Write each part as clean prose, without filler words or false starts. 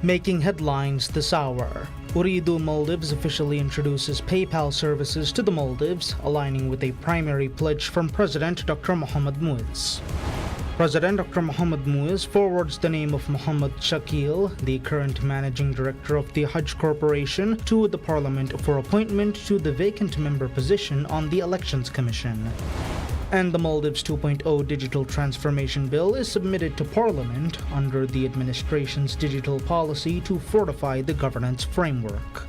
Making headlines this hour, Ooredoo Maldives officially introduces PayPal services to the Maldives, aligning with a primary pledge from President Dr. Mohamed Muiz. President Dr. Mohamed Muiz forwards the name of Mohamed Shakil, the current managing director of the Hajj Corporation, to the Parliament for appointment to the vacant member position on the Elections Commission. And the Maldives 2.0 Digital Transformation Bill is submitted to Parliament under the administration's digital policy to fortify the governance framework.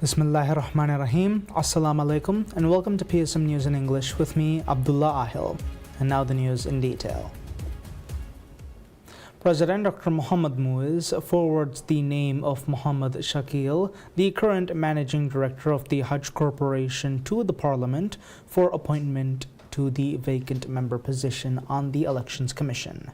Bismillahirrahmanirrahim. Assalamu alaikum and welcome to PSM News in English with me, Abdullah Ahil. And now the news in detail. President Dr. Mohamed Muiz forwards the name of Mohamed Shakil, the current managing director of the Hajj Corporation, to the Parliament for appointment to the vacant member position on the Elections Commission.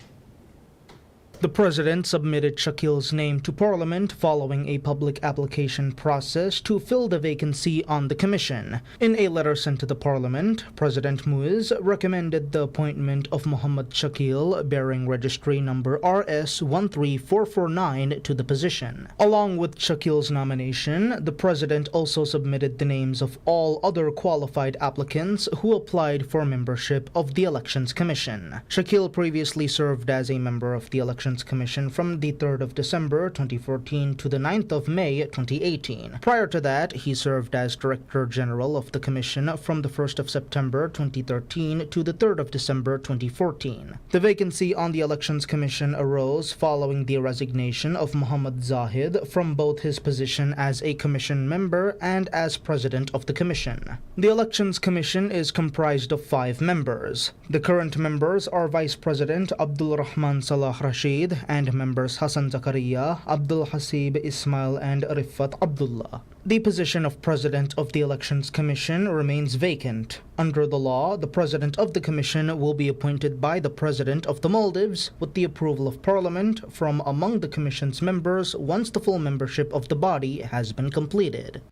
The President submitted Shakil's name to Parliament following a public application process to fill the vacancy on the Commission. In a letter sent to the Parliament, President Muiz recommended the appointment of Mohamed Shakil, bearing registry number RS13449, to the position. Along with Shakil's nomination, the President also submitted the names of all other qualified applicants who applied for membership of the Elections Commission. Shakil previously served as a member of the Elections Commission from the 3rd of December 2014 to the 9th of May 2018. Prior to that, he served as Director General of the Commission from the 1st of September 2013 to the 3rd of December 2014. The vacancy on the Elections Commission arose following the resignation of Muhammad Zahid from both his position as a Commission member and as President of the Commission. The Elections Commission is comprised of 5 members. The current members are Vice President Abdul Rahman Salah Rashid and members Hassan Zakaria, Abdul Hasib Ismail and Rifat Abdullah. The position of President of the Elections Commission remains vacant. Under the law, the President of the Commission will be appointed by the President of the Maldives with the approval of Parliament from among the Commission's members once the full membership of the body has been completed.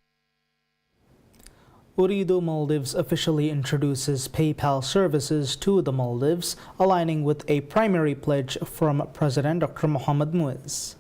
Ooredoo Maldives officially introduces PayPal services to the Maldives, aligning with a primary pledge from President Dr. Mohamed Muiz.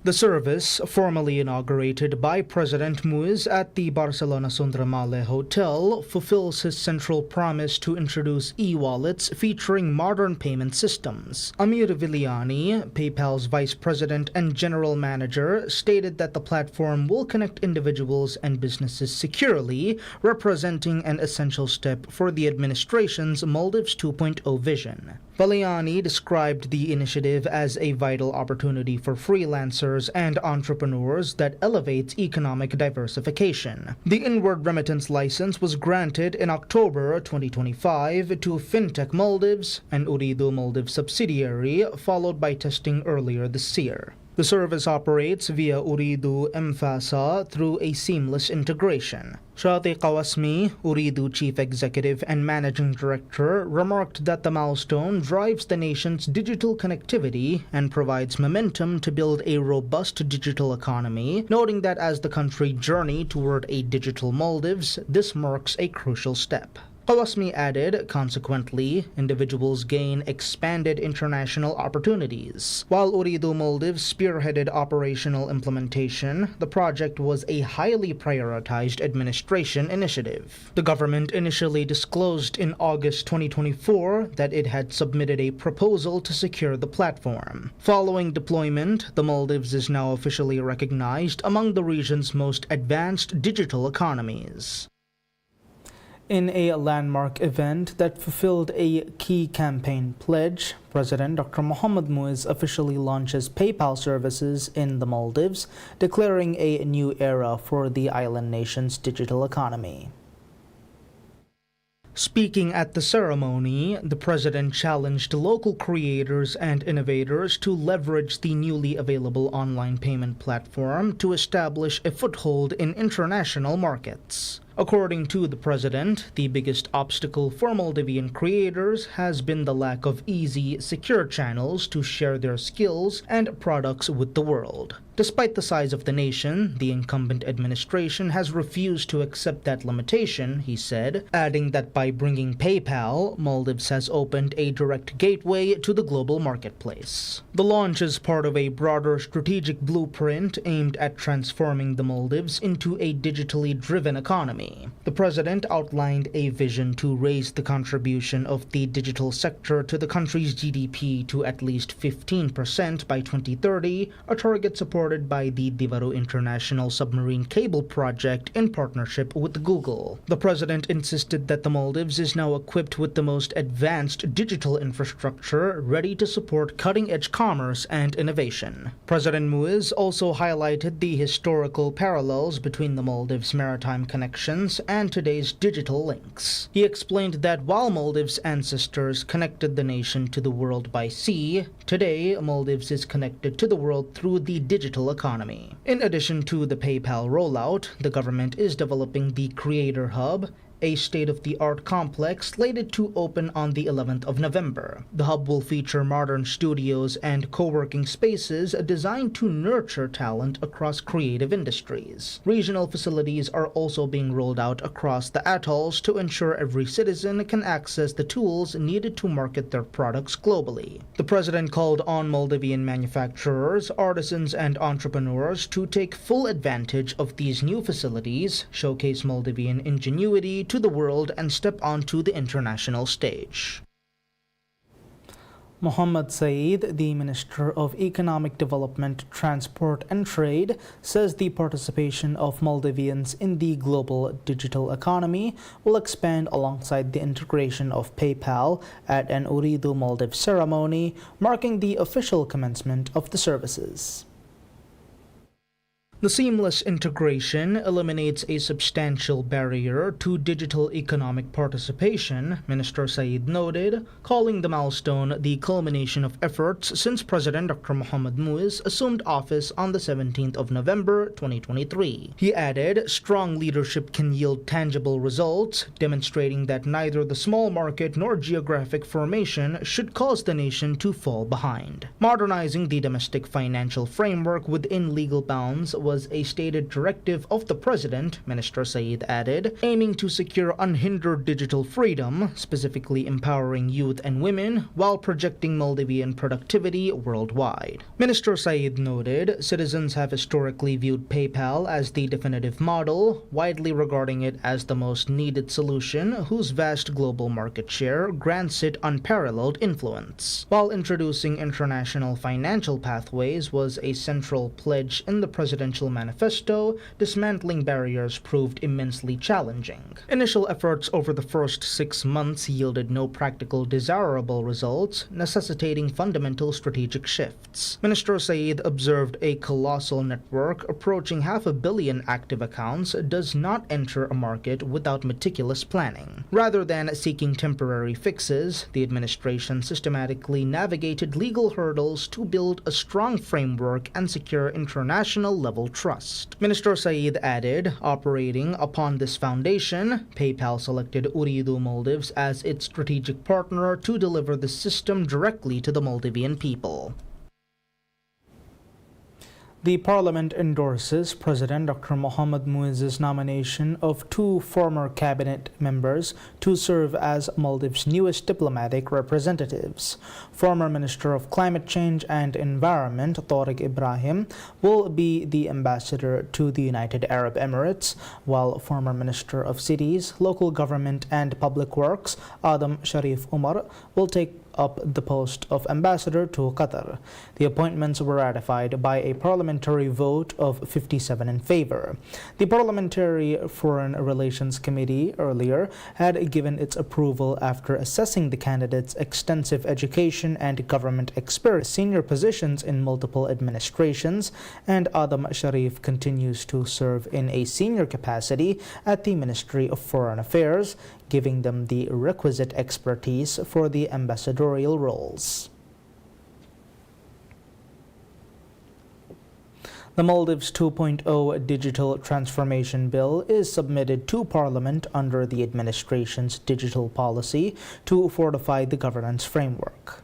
The service, formally inaugurated by President Muiz at the Barcelona Sundramale Hotel, fulfills his central promise to introduce e-wallets featuring modern payment systems. Amir Viliani, PayPal's Vice President and General Manager, stated that the platform will connect individuals and businesses securely, representing an essential step for the administration's Maldives 2.0 vision. Viliani described the initiative as a vital opportunity for freelancers and entrepreneurs that elevates economic diversification. The inward remittance license was granted in October 2025 to Fintech Maldives, an Ooredoo Maldives subsidiary, followed by testing earlier this year. The service operates via Ooredoo M-FASA through a seamless integration. Shati Qawasmi, Ooredoo Chief Executive and Managing Director, remarked that the milestone drives the nation's digital connectivity and provides momentum to build a robust digital economy, noting that as the country journeys toward a digital Maldives, this marks a crucial step. Qawasmi added, consequently, individuals gain expanded international opportunities. While Ooredoo Maldives spearheaded operational implementation, the project was a highly prioritized administration initiative. The government initially disclosed in August 2024 that it had submitted a proposal to secure the platform. Following deployment, the Maldives is now officially recognized among the region's most advanced digital economies. In a landmark event that fulfilled a key campaign pledge, President Dr. Mohamed Muiz officially launches PayPal services in the Maldives, declaring a new era for the island nation's digital economy. Speaking at the ceremony, the President challenged local creators and innovators to leverage the newly available online payment platform to establish a foothold in international markets. According to the president, the biggest obstacle for Maldivian creators has been the lack of easy, secure channels to share their skills and products with the world. Despite the size of the nation, the incumbent administration has refused to accept that limitation, he said, adding that by bringing PayPal, Maldives has opened a direct gateway to the global marketplace. The launch is part of a broader strategic blueprint aimed at transforming the Maldives into a digitally driven economy. The president outlined a vision to raise the contribution of the digital sector to the country's GDP to at least 15% by 2030, a target supported by the Divaru International Submarine Cable Project in partnership with Google. The president insisted that the Maldives is now equipped with the most advanced digital infrastructure ready to support cutting-edge commerce and innovation. President Muiz also highlighted the historical parallels between the Maldives' maritime connections and today's digital links. He explained that while Maldives' ancestors connected the nation to the world by sea, today Maldives is connected to the world through the digital economy. In addition to the PayPal rollout, the government is developing the Creator Hub, a state-of-the-art complex slated to open on the 11th of November. The hub will feature modern studios and co-working spaces designed to nurture talent across creative industries. Regional facilities are also being rolled out across the atolls to ensure every citizen can access the tools needed to market their products globally. The president called on Maldivian manufacturers, artisans, and entrepreneurs to take full advantage of these new facilities, showcase Maldivian ingenuity to the world, and step onto the international stage. Mohammed Saeed, the Minister of Economic Development, Transport and Trade, says the participation of Maldivians in the global digital economy will expand alongside the integration of PayPal at an Uridu Maldives ceremony marking the official commencement of the services. The seamless integration eliminates a substantial barrier to digital economic participation, Minister Saeed noted, calling the milestone the culmination of efforts since President Dr. Mohamed Muiz assumed office on the 17th of November 2023. He added, strong leadership can yield tangible results, demonstrating that neither the small market nor geographic formation should cause the nation to fall behind. Modernizing the domestic financial framework within legal bounds was a stated directive of the president, Minister Saeed added, aiming to secure unhindered digital freedom, specifically empowering youth and women, while projecting Maldivian productivity worldwide. Minister Saeed noted, citizens have historically viewed PayPal as the definitive model, widely regarding it as the most needed solution, whose vast global market share grants it unparalleled influence. While introducing international financial pathways was a central pledge in the presidential manifesto, dismantling barriers proved immensely challenging. Initial efforts over the first 6 months yielded no practical desirable results, necessitating fundamental strategic shifts. Minister Saeed observed a colossal network approaching 500 million active accounts does not enter a market without meticulous planning. Rather than seeking temporary fixes, the administration systematically navigated legal hurdles to build a strong framework and secure international-level trust. Minister Saeed added, operating upon this foundation, PayPal selected Uridu Maldives as its strategic partner to deliver the system directly to the Maldivian people. The Parliament endorses President Dr. Mohamed Muiz's nomination of 2 former cabinet members to serve as Maldives' newest diplomatic representatives. Former Minister of Climate Change and Environment, Tariq Ibrahim, will be the ambassador to the United Arab Emirates, while former Minister of Cities, Local Government and Public Works, Adam Sharif Umar, will take up the post of ambassador to Qatar. The appointments were ratified by a parliamentary vote of 57 in favor. The Parliamentary Foreign Relations Committee earlier had given its approval after assessing the candidates' extensive education and government experience, senior positions in multiple administrations, and Adam Sharif continues to serve in a senior capacity at the Ministry of Foreign Affairs, giving them the requisite expertise for the ambassadorial roles. The Maldives 2.0 Digital Transformation Bill is submitted to Parliament under the administration's digital policy to fortify the governance framework.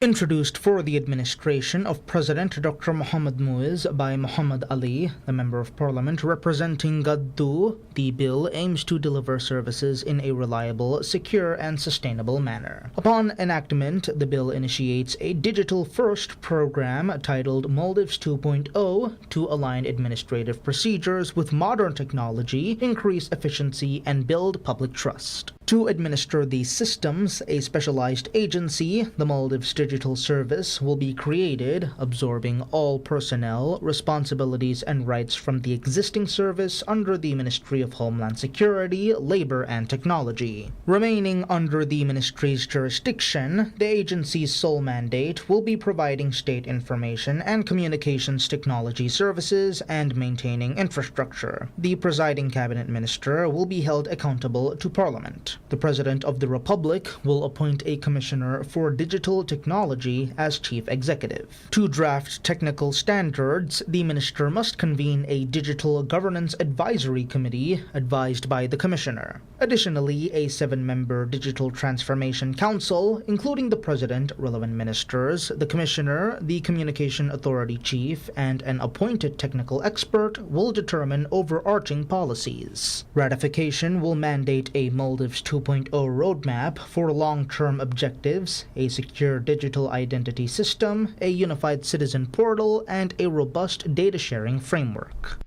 Introduced for the administration of President Dr. Mohamed Muiz by Muhammad Ali, the Member of Parliament representing Gaddu, the bill aims to deliver services in a reliable, secure, and sustainable manner. Upon enactment, the bill initiates a digital-first program titled Maldives 2.0 to align administrative procedures with modern technology, increase efficiency, and build public trust. To administer these systems, a specialized agency, the Maldives Digital Service, will be created, absorbing all personnel, responsibilities, and rights from the existing service under the Ministry of Homeland Security, Labor, and Technology. Remaining under the ministry's jurisdiction, the agency's sole mandate will be providing state information and communications technology services and maintaining infrastructure. The presiding cabinet minister will be held accountable to Parliament. The President of the Republic will appoint a Commissioner for Digital Technology as Chief Executive. To draft technical standards, the Minister must convene a Digital Governance Advisory Committee advised by the Commissioner. Additionally, a 7-member Digital Transformation Council, including the President, relevant ministers, the Commissioner, the Communication Authority Chief, and an appointed technical expert, will determine overarching policies. Ratification will mandate a Maldives 2.0 roadmap for long-term objectives, a secure digital identity system, a unified citizen portal, and a robust data-sharing framework.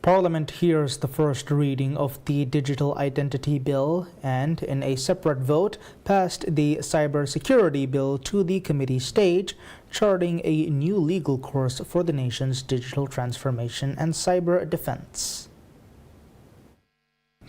Parliament hears the first reading of the Digital Identity Bill and, in a separate vote, passed the Cybersecurity Bill to the committee stage, charting a new legal course for the nation's digital transformation and cyber defense.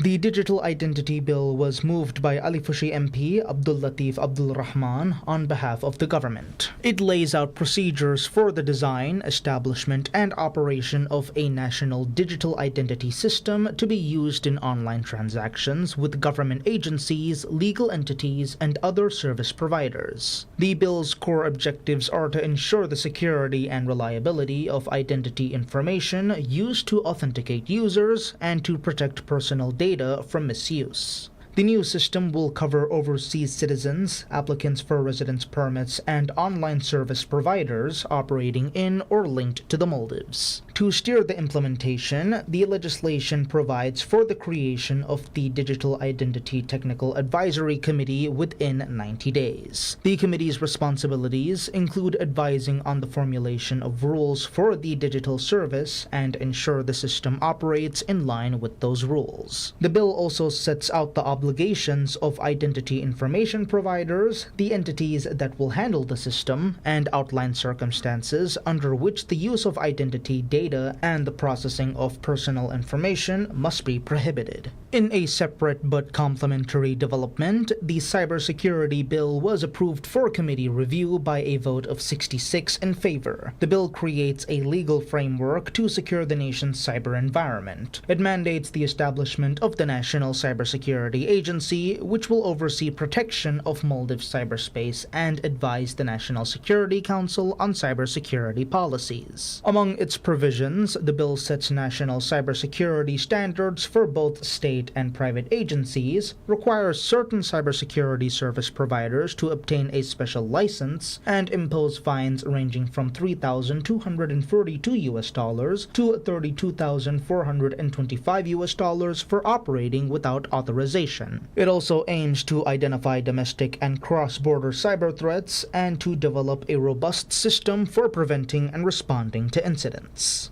The Digital Identity Bill was moved by Alifushi MP Abdul Latif Abdul Rahman on behalf of the government. It lays out procedures for the design, establishment, and operation of a national digital identity system to be used in online transactions with government agencies, legal entities, and other service providers. The bill's core objectives are to ensure the security and reliability of identity information used to authenticate users and to protect personal data from misuse. The new system will cover overseas citizens, applicants for residence permits, and online service providers operating in or linked to the Maldives. To steer the implementation, the legislation provides for the creation of the Digital Identity Technical Advisory Committee within 90 days. The committee's responsibilities include advising on the formulation of rules for the digital service and ensure the system operates in line with those rules. The bill also sets out the obligations of identity information providers, the entities that will handle the system, and outline circumstances under which the use of identity data and the processing of personal information must be prohibited. In a separate but complementary development, the Cybersecurity Bill was approved for committee review by a vote of 66 in favor. The bill creates a legal framework to secure the nation's cyber environment. It mandates the establishment of the National Cybersecurity Agency, which will oversee protection of Maldives cyberspace and advise the National Security Council on cybersecurity policies. Among its provisions, the bill sets national cybersecurity standards for both state and private agencies, requires certain cybersecurity service providers to obtain a special license, and impose fines ranging from $3,242 to $32,425 for operating without authorization. It also aims to identify domestic and cross-border cyber threats and to develop a robust system for preventing and responding to incidents.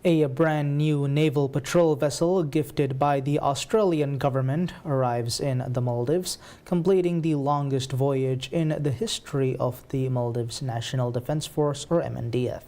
A brand new naval patrol vessel gifted by the Australian government arrives in the Maldives, completing the longest voyage in the history of the Maldives National Defense Force, or MNDF.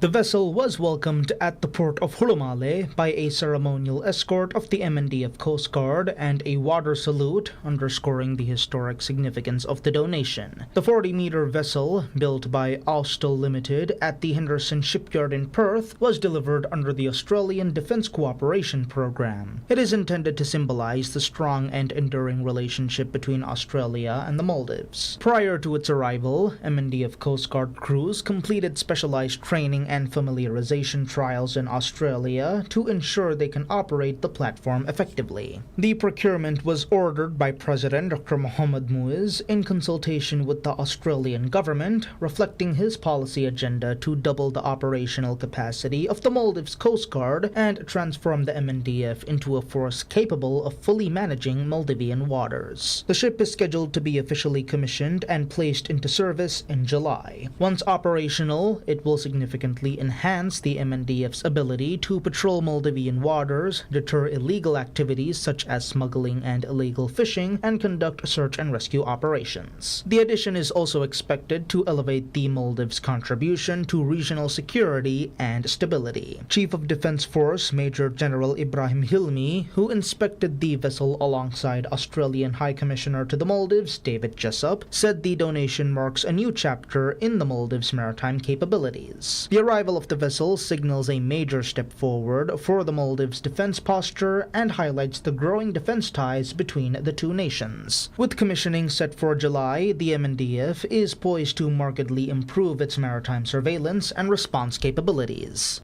The vessel was welcomed at the port of Hulumale by a ceremonial escort of the MNDF Coast Guard and a water salute, underscoring the historic significance of the donation. The 40-meter vessel, built by Austal Limited at the Henderson Shipyard in Perth, was delivered under the Australian Defence Cooperation Program. It is intended to symbolize the strong and enduring relationship between Australia and the Maldives. Prior to its arrival, MNDF Coast Guard crews completed specialized training and familiarization trials in Australia to ensure they can operate the platform effectively. The procurement was ordered by President Dr. Mohammad Muiz in consultation with the Australian government, reflecting his policy agenda to double the operational capacity of the Maldives Coast Guard and transform the MNDF into a force capable of fully managing Maldivian waters. The ship is scheduled to be officially commissioned and placed into service in July. Once operational, it will significantly enhance the MNDF's ability to patrol Maldivian waters, deter illegal activities such as smuggling and illegal fishing, and conduct search and rescue operations. The addition is also expected to elevate the Maldives' contribution to regional security and stability. Chief of Defence Force Major General Ibrahim Hilmi, who inspected the vessel alongside Australian High Commissioner to the Maldives, David Jessup, said the donation marks a new chapter in the Maldives' maritime capabilities. The arrival of the vessel signals a major step forward for the Maldives' defense posture and highlights the growing defense ties between the two nations. With commissioning set for July, the MNDF is poised to markedly improve its maritime surveillance and response capabilities.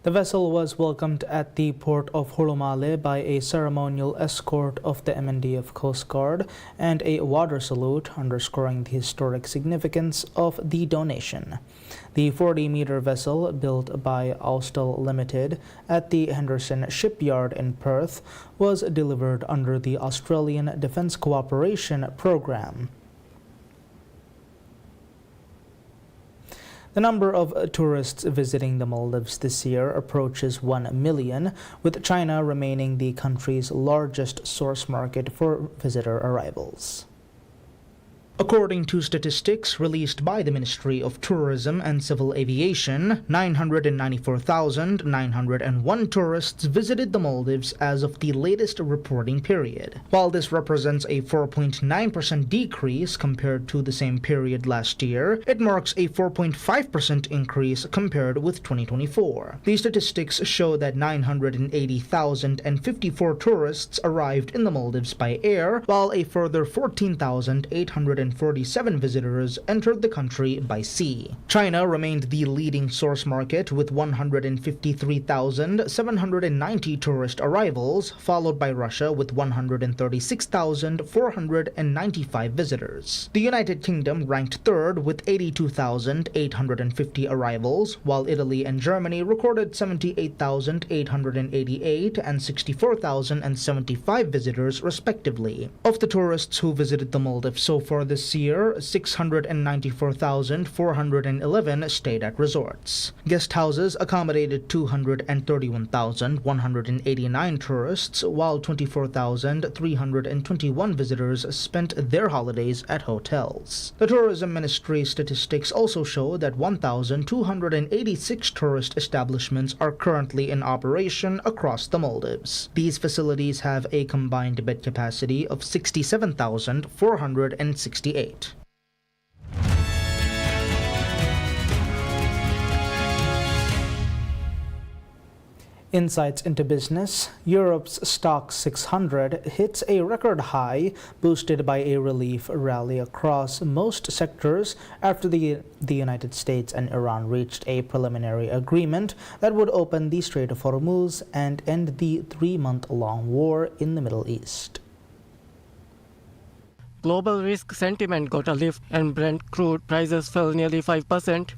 The vessel was welcomed at the port of Hulumale by a ceremonial escort of the MNDF Coast Guard and a water salute, underscoring the historic significance of the donation. The 40-meter vessel, built by Austal Limited at the Henderson Shipyard in Perth, was delivered under the Australian Defence Cooperation Program. The number of tourists visiting the Maldives this year approaches 1 million, with China remaining the country's largest source market for visitor arrivals. According to statistics released by the Ministry of Tourism and Civil Aviation, 994,901 tourists visited the Maldives as of the latest reporting period. While this represents a 4.9% decrease compared to the same period last year, it marks a 4.5% increase compared with 2024. The statistics show that 980,054 tourists arrived in the Maldives by air, while a further 14,847 visitors entered the country by sea. China remained the leading source market with 153,790 tourist arrivals, followed by Russia with 136,495 visitors. The United Kingdom ranked third with 82,850 arrivals, while Italy and Germany recorded 78,888 and 64,075 visitors respectively. Of the tourists who visited the Maldives so far this year, 694,411 stayed at resorts. Guest houses accommodated 231,189 tourists, while 24,321 visitors spent their holidays at hotels. The Tourism Ministry statistics also show that 1,286 tourist establishments are currently in operation across the Maldives. These facilities have a combined bed capacity of 67,468. Insights into business. Europe's Stoxx 600 hits a record high, boosted by a relief rally across most sectors after the United States and Iran reached a preliminary agreement that would open the Strait of Hormuz and end the 3-month-long war in the Middle East. Global risk sentiment got a lift and Brent crude prices fell nearly 5%.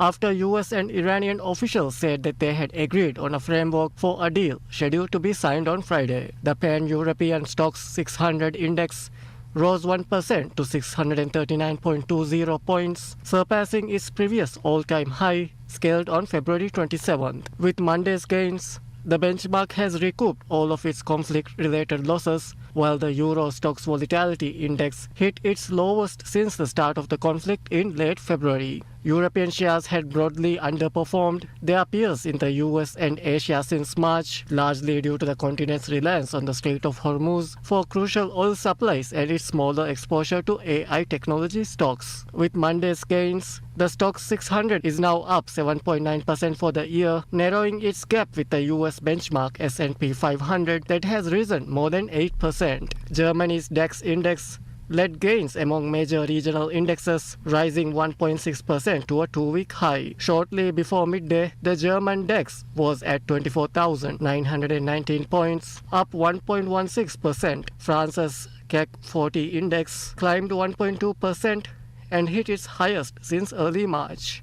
After US and Iranian officials said that they had agreed on a framework for a deal scheduled to be signed on Friday. The pan-European Stoxx 600 index rose 1% to 639.20 points, surpassing its previous all-time high, scaled on February 27th. With Monday's gains, the benchmark has recouped all of its conflict-related losses, while the Euro Stoxx Volatility Index hit its lowest since the start of the conflict in late February. European shares had broadly underperformed their peers in the US and Asia since March, largely due to the continent's reliance on the Strait of Hormuz for crucial oil supplies and its smaller exposure to AI technology stocks. With Monday's gains, the Stoxx 600 is now up 7.9% for the year, narrowing its gap with the US benchmark S&P 500 that has risen more than 8%. Germany's DAX index led gains among major regional indexes, rising 1.6% to a two-week high. Shortly before midday, the German DAX was at 24,919 points, up 1.16%. France's CAC 40 index climbed 1.2% and hit its highest since early March.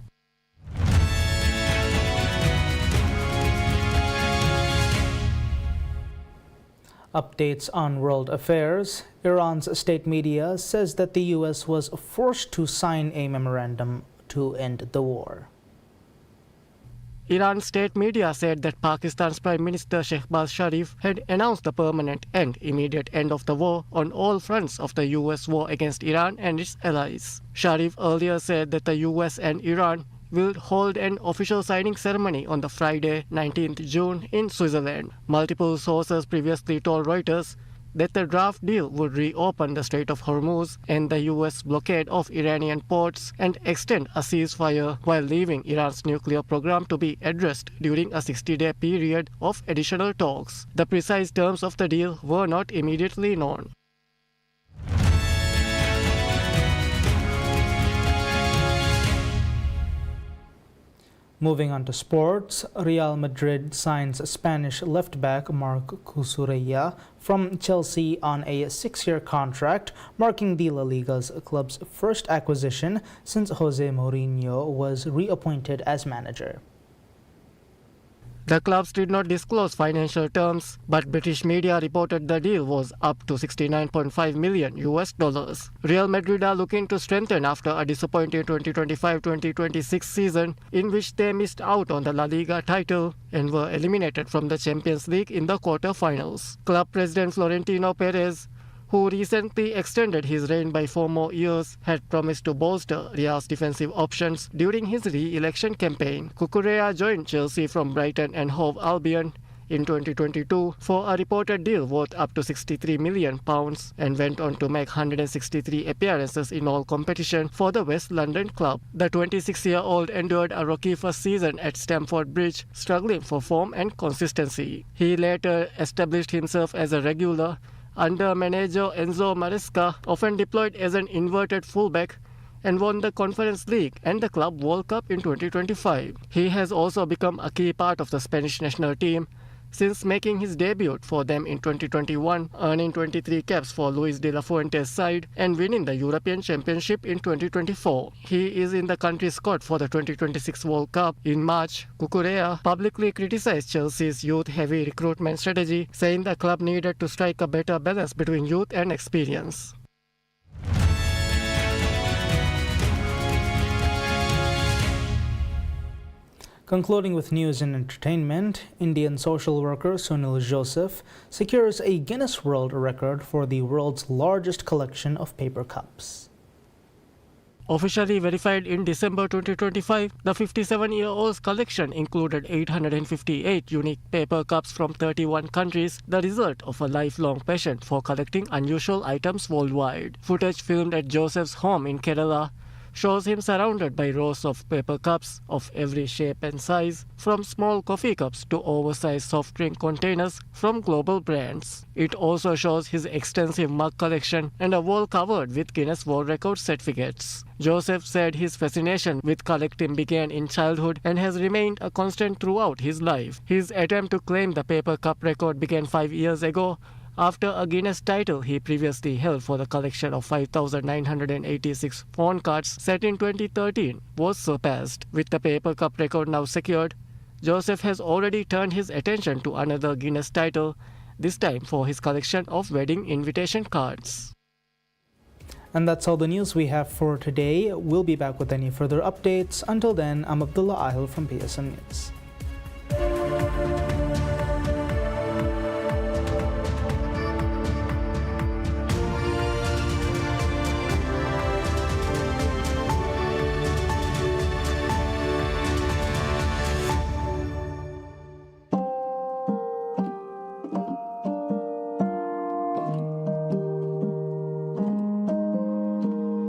Updates on world affairs. Iran's state media says that the U.S. was forced to sign a memorandum to end the war. Iran's state media said that Pakistan's Prime Minister Shehbaz Sharif had announced the permanent and immediate end of the war on all fronts of the U.S. war against Iran and its allies. Sharif earlier said that the U.S. and Iran will hold an official signing ceremony on the Friday, 19th June, in Switzerland. Multiple sources previously told Reuters that the draft deal would reopen the Strait of Hormuz and the U.S. blockade of Iranian ports and extend a ceasefire while leaving Iran's nuclear program to be addressed during a 60-day period of additional talks. The precise terms of the deal were not immediately known. Moving on to sports, Real Madrid signs Spanish left-back Marc Cucurella from Chelsea on a 6-year contract, marking the La Liga's club's first acquisition since Jose Mourinho was reappointed as manager. The clubs did not disclose financial terms, but British media reported the deal was up to $69.5 million. Real Madrid are looking to strengthen after a disappointing 2025-2026 season in which they missed out on the La Liga title and were eliminated from the Champions League in the quarter-finals. Club president Florentino Perez, who recently extended his reign by 4 more years, had promised to bolster Real's defensive options during his re-election campaign. Cucurella joined Chelsea from Brighton and Hove Albion in 2022 for a reported deal worth up to £63 million and went on to make 163 appearances in all competition for the West London club. The 26-year-old endured a rocky first season at Stamford Bridge, struggling for form and consistency. He later established himself as a regular under manager Enzo Maresca, often deployed as an inverted fullback, and won the Conference League and the Club World Cup in 2025. He has also become a key part of the Spanish national team since making his debut for them in 2021, earning 23 caps for Luis de la Fuente's side and winning the European Championship in 2024. He is in the country's squad for the 2026 World Cup. In March, Cucurella publicly criticized Chelsea's youth-heavy recruitment strategy, saying the club needed to strike a better balance between youth and experience. Concluding with news and entertainment, Indian social worker Sunil Joseph secures a Guinness World Record for the world's largest collection of paper cups. Officially verified in December 2025, the 57-year-old's collection included 858 unique paper cups from 31 countries, the result of a lifelong passion for collecting unusual items worldwide. Footage filmed at Joseph's home in Kerala shows him surrounded by rows of paper cups of every shape and size, from small coffee cups to oversized soft drink containers from global brands. It also shows his extensive mug collection and a wall covered with Guinness World Record certificates. Joseph said his fascination with collecting began in childhood and has remained a constant throughout his life. His attempt to claim the paper cup record began 5 years ago, after a Guinness title he previously held for the collection of 5,986 phone cards set in 2013 was surpassed. With the paper cup record now secured, Joseph has already turned his attention to another Guinness title, this time for his collection of wedding invitation cards. And that's all the news we have for today. We'll be back with any further updates. Until then, I'm Abdullah Ahil from PSN News.